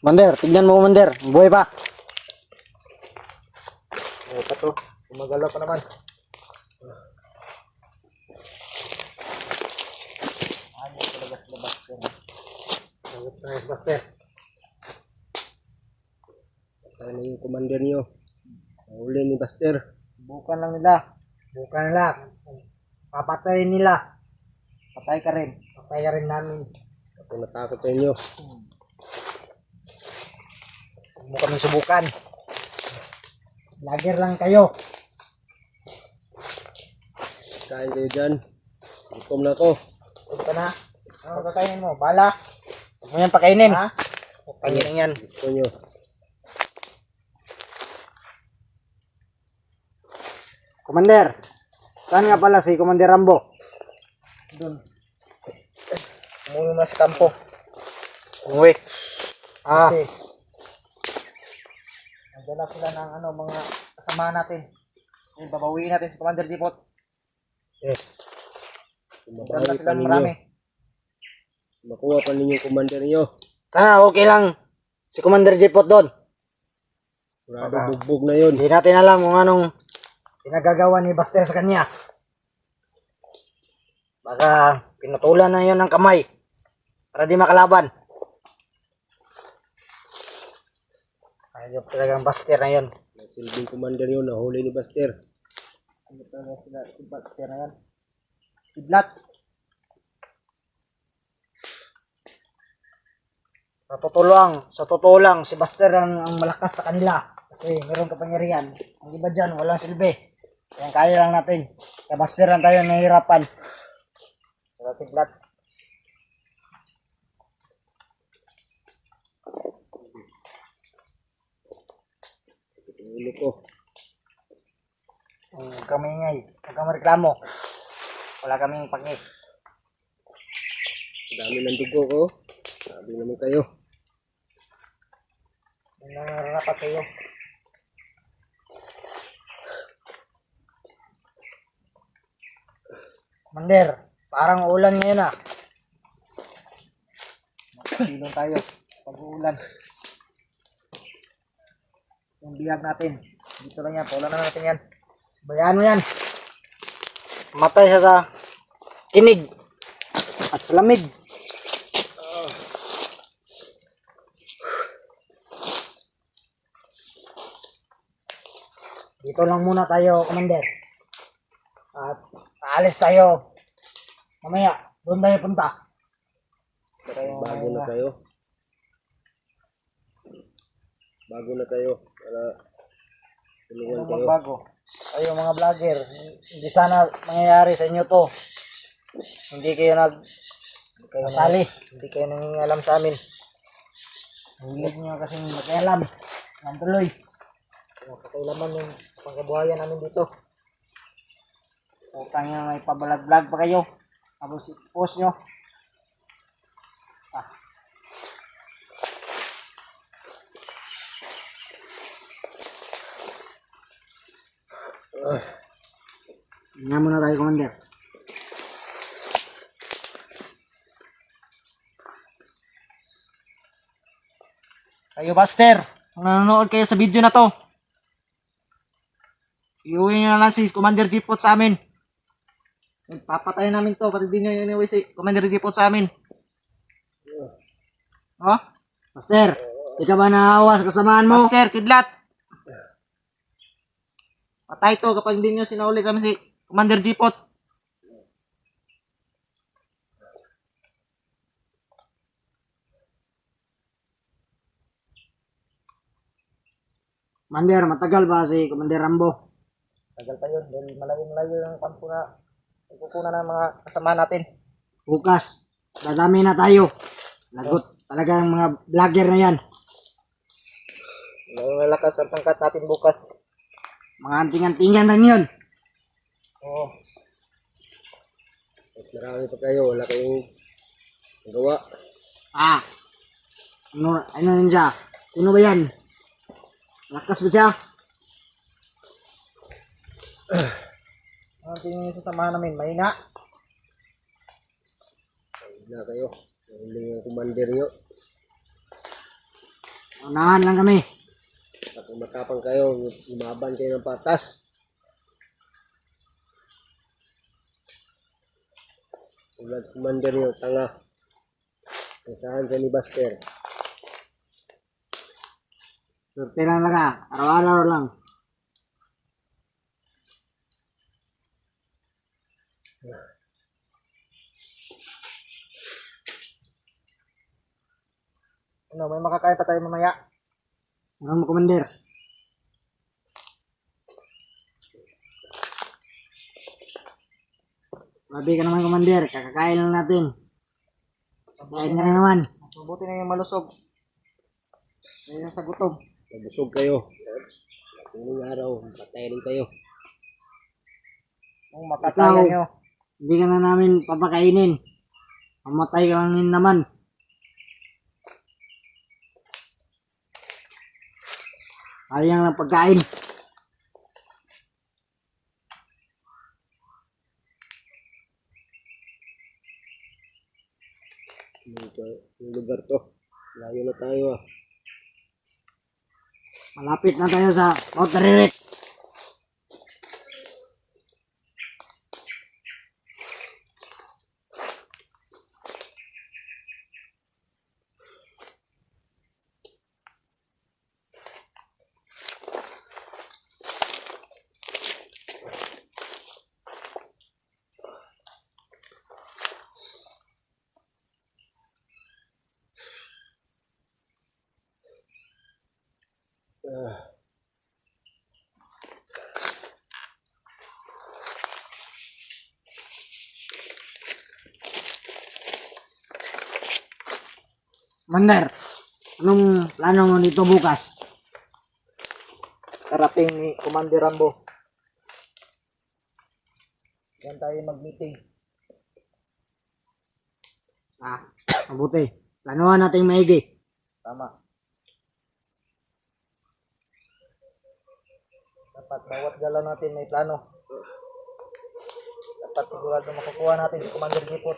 Commander, tignan mo, Commander. Buhay pa. Ano pa to? Gumagalaw pa naman. Ano talaga sila Buster? Sagot na yung Buster. Ano yung commander niyo? Huli ni Buster. Bukan lang nila. Bukan nila. Papatayin nila. Patay ka rin. Patay ka rin namin. Ako natakot sa inyo. Huwag mo kami subukan. Lager lang kayo. Kain kayo dyan. Gutom na ako. Huwag ka na. Ano kakainin mo? Bala? Huwag mo yan pakainin. Ha? Pakainin yan. Gusto nyo. Commander, saan nga pala si Commander Rambo? Doon. Umuwi na sa kampo. Umuwi. Kasi nagdala sila ng mga kasama natin. Yung babawiin natin si Commander Dipot. Nagdala Kumabawi sila pa ng ninyo. marami. Makuha pa ninyo yung commander niyo. Okay lang. Si Commander Jepot doon. Murado Baka- bugbog na yun. Hindi natin alam kung anong Pinagagawa ni Buster sa kanya. baka pinutulan na yun ng kamay para di makalaban. Ayop talagang Buster na yun. Silbing commander yun. Nahuli ni Buster. Ano talaga sila si Buster na yan? Skidlat. Sa totoo lang, si Buster ang malakas sa kanila. Kasi meron kapangyarihan. Ang iba dyan, walang silbi. Kaya kaya lang natin. Kaya Buster lang tayo nahihirapan. Sila Skidlat. Ang ulo ko. Huwag kami ingay. Huwag kami reklamo. Wala kaming paki. Ang dami ng dugo ko. Sabi naman kayo. Yung nararapat kayo. Commander, parang ulan ngayon ah. Magsilong tayo. Pag-uulan. Yung bihag natin. Dito lang yan. Paulan na natin yan. Bayaan mo yan. Matay siya sa tinig at sa lamig. Dito lang muna tayo, Commander. At aalis tayo. Mamaya, doon tayo punta. Bago na kayo. Bago na kayo. Para tulungan Anong kayo. magbago? Kayo mga vlogger, hindi sana mangyayari sa inyo to. Hindi kayo masali. Hindi kayo nangingalam sa amin. Hilig nyo kasing makialam. Yan tuloy. Kakailaman yung pangkabuhayan namin dito. Utang nyo may pabalag-vlog pa kayo. Tapos i-post nyo. Nga muna tayo, Commander. Kayo, Buster, kung nanonood kayo sa video na to, iuwi nyo na lang si Commander Jipot sa amin. Papatayin namin to, pati di nyo iuwi si Commander Jipot sa amin. Oh? Buster, di ka ba naawa sa kasamaan mo? Buster, kidlat! Patay to kapag hindi nyo sinauli kami si Commander Jipot. Commander, matagal ba si Commander Rambo? Tagal pa yun. Dahil malayo-malayo yung kampo na kukunan ng mga kasama natin. Bukas, dadami na tayo. Lagot talaga ang mga vlogger na yan. Malakas ang pangkat natin bukas. Mga anting-antingan lang yun. Oo. At marami pa kayo. Wala kayong gawa. Ano yun siya? Sino ba yan? Lakas ba siya? Ang tingin nyo sa samahan namin, mahina. Wala kayo. Huli yung commander nyo. Unahan lang kami. At kung matapang kayo, lumaban kayo ng patas. Tulad commander nyo, tanga. Saan sa ni Buster? Swerte lang laga. Araw-araw lang. Ano, may makakain pa tayo mamaya. Ano mo, Commander? Grabe ka naman, Commander. Kakakain lang natin. Kain ka na naman. Mas mabuti na yung malusog. Kaya sa gutom. Mabusog kayo. Unang araw, patayin kayo. Kung makatayan Ikaw. nyo. Hindi ka na namin papakainin. Mamatay ka lang din naman. Sayang lang pagkain. Yung lugar to. Layo na tayo ah. Malapit na tayo sa Mount Taririt. Commander, anong plano mo dito bukas? Karating ni Commander Rambo. Yan tayo mag-meeting. Mabuti. Planuhan nating maigi. Tama. Dapat bawat galaw natin may plano. Dapat sigurado makukuha natin si Commander Jipot.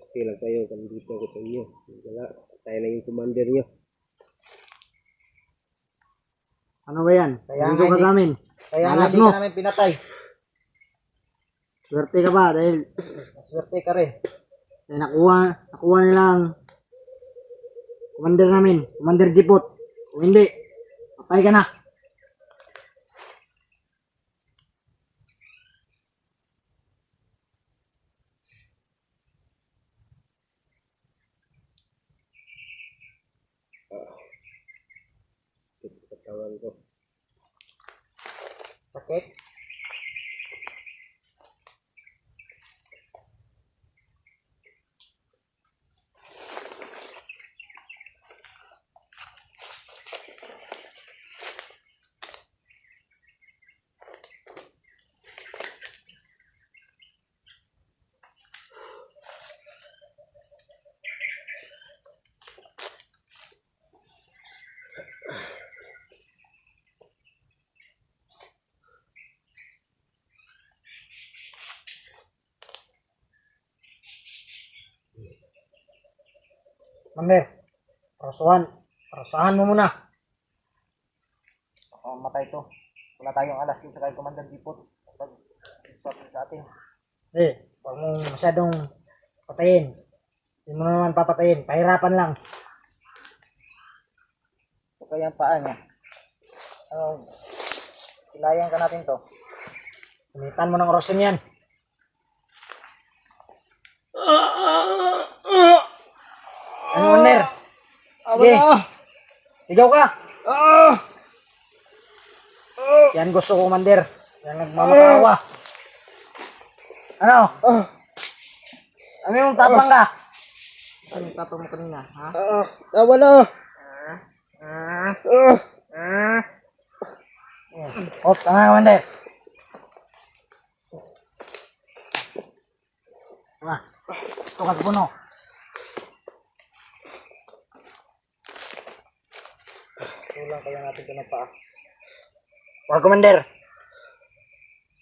Okay lang kayo, kung dito ako sa inyo. Wala, tayo na yung commander nyo. Ano ba yan? Kaya Dito nga ka hindi- sa amin. Kaya nga Malas hindi mo. ka namin pinatay. Swerte ka ba? Dahil Maswerte ka rin. nakuha nilang commander namin. Commander Jipot. Kung hindi, patay ka na. Katawan ko. Sakit. Commander, parasahan mo muna. Baka matay to. Wala tayong alas din sa kay Commander Jipot. Kapag isap sa atin. Huwag mong masyadong patayin. Hindi mo naman papatayin. Pahirapan lang. So kaya ang paa niya. Silayan ka natin to. Kumitan mo ng orasyon yan. Ano, Commander? Sige. Sigaw ka. Yan gusto ko, Commander. Yan nagmamakawa. Ano? Ano yung tapang ka? Saan yung tapang mo kanina? Ha? Wala! Op, tama, Commander. Tama. Tukas puno. Tulang kaya natin ito ng paa. Wag, Commander.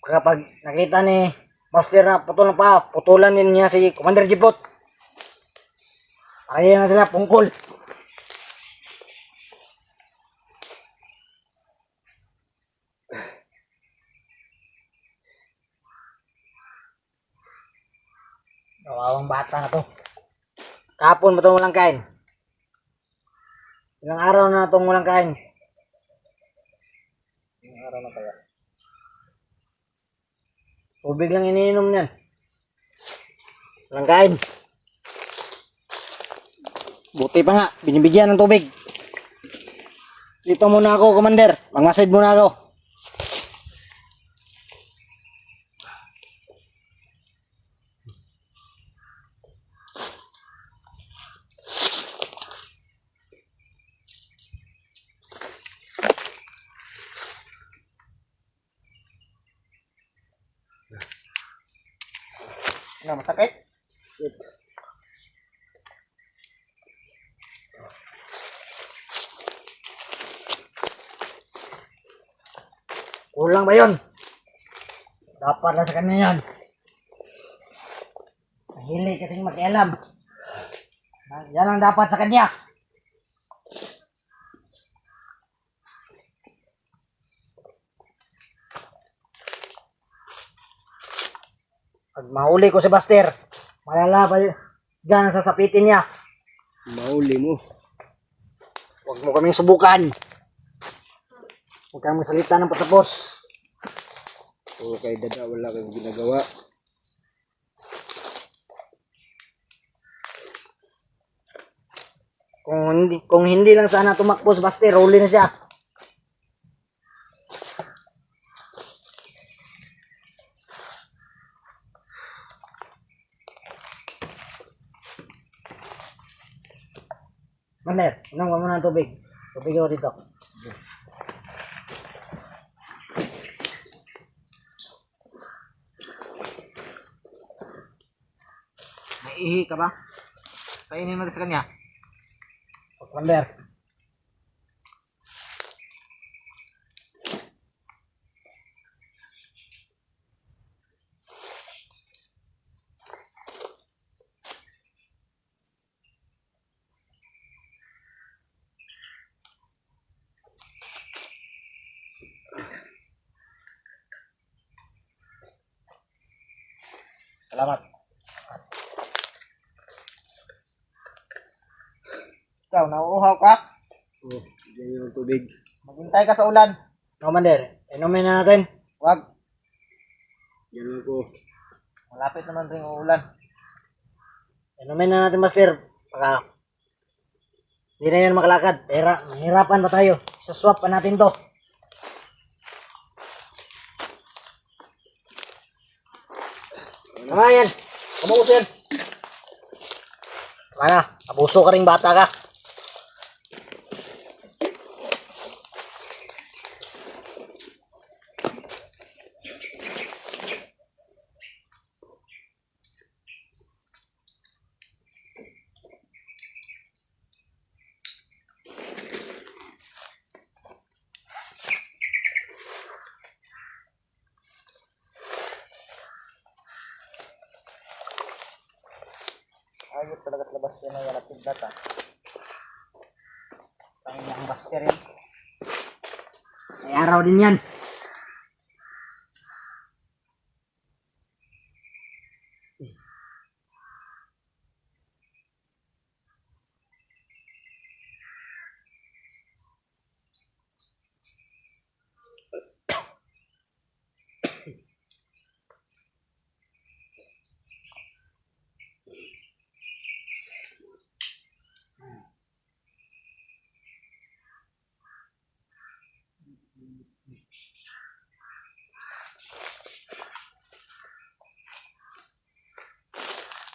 Kapag nakita ni Master na putol na pa, putulan din niya si Commander Jipot. Kaya na sila pungkol. Kawawang bata na to. Kapon ba itong walang kain? Ilang araw na itong walang kain? Ilang araw na kaya? Tubig lang iniinom niyan. Walang kain. Buti pa nga, binibigyan ng tubig. Dito muna ako, Commander. Mangasid muna ako. Ano, masakit? It. Kulang ba yun? Dapat na sa kanya yan. Mahilig kasing makialam. Yan ang dapat sa kanya. Pag mahuli ko si Buster, malala pa dyan ang sasapitin niya. Mahuli mo. Huwag mo kaming subukan. Huwag kang magsalita ng patapos. Puro kay dada, wala kang ginagawa. Kung hindi lang sana tumakbo si Buster, huli na siya. Mander, inom ka muna ng tubig. Tubig ako dito. May ihi ka ba? Painin mo sa kanya. Mander. Salamat. Ikaw, nauuhaw ka? Oh, bigyan ng tubig. Maghintay ka sa ulan. Commander, inumin na natin. Wag. Yan ako. Malapit naman rin ang ulan. Inumin na natin, Master. Baka hindi na yun makalakad. Pero mahirapan pa tayo. Isaswap pa natin to. Tama yan. Kamuso yan. Tama na. Abuso ka rin bata ka. Ayot talaga sa labas yan na yan at tiglat ha. Tangin ang Buster yan. May araw din yan.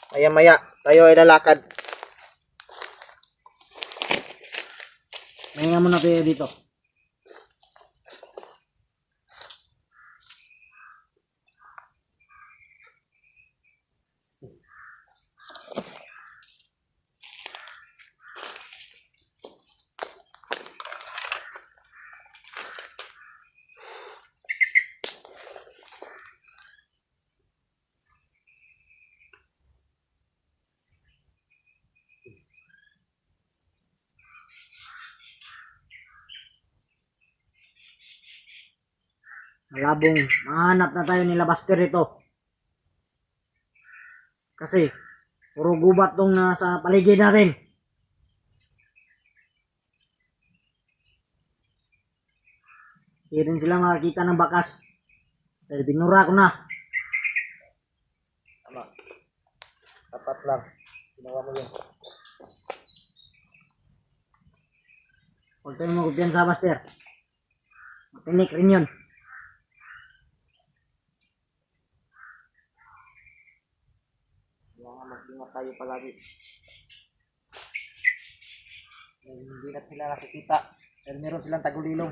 Maya-maya, tayo ay lalakad. Mahinga muna tayo dito. Malabong, mahanap na tayo nila Buster ito. Kasi, puro gubat tong nasa paligid natin. Hindi rin sila makakita ng bakas. Dahil binura ko na. Tama. Tapat lang. Ginawa mo yun. Huwag tayong magkumpiyansa, Buster. Matinik rin yun. Kaya nga mag-ingat tayo palagi. Hindi na sila nakikita. Pero meron silang tagulilong.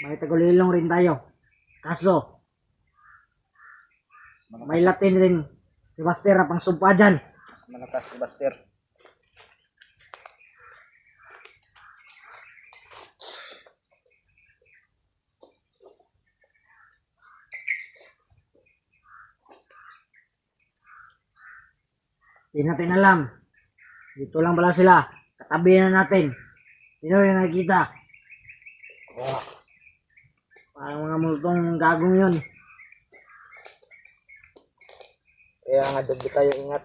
May tagulilong rin tayo. Kaso, may Latin rin si Buster na pang sumpa dyan. Mas malakas si Buster. Hindi natin alam. Dito lang pala sila. Katabi na natin. Hindi natin nakikita. Parang mga multong gagong yun. Kaya nga, doon tayo ingat.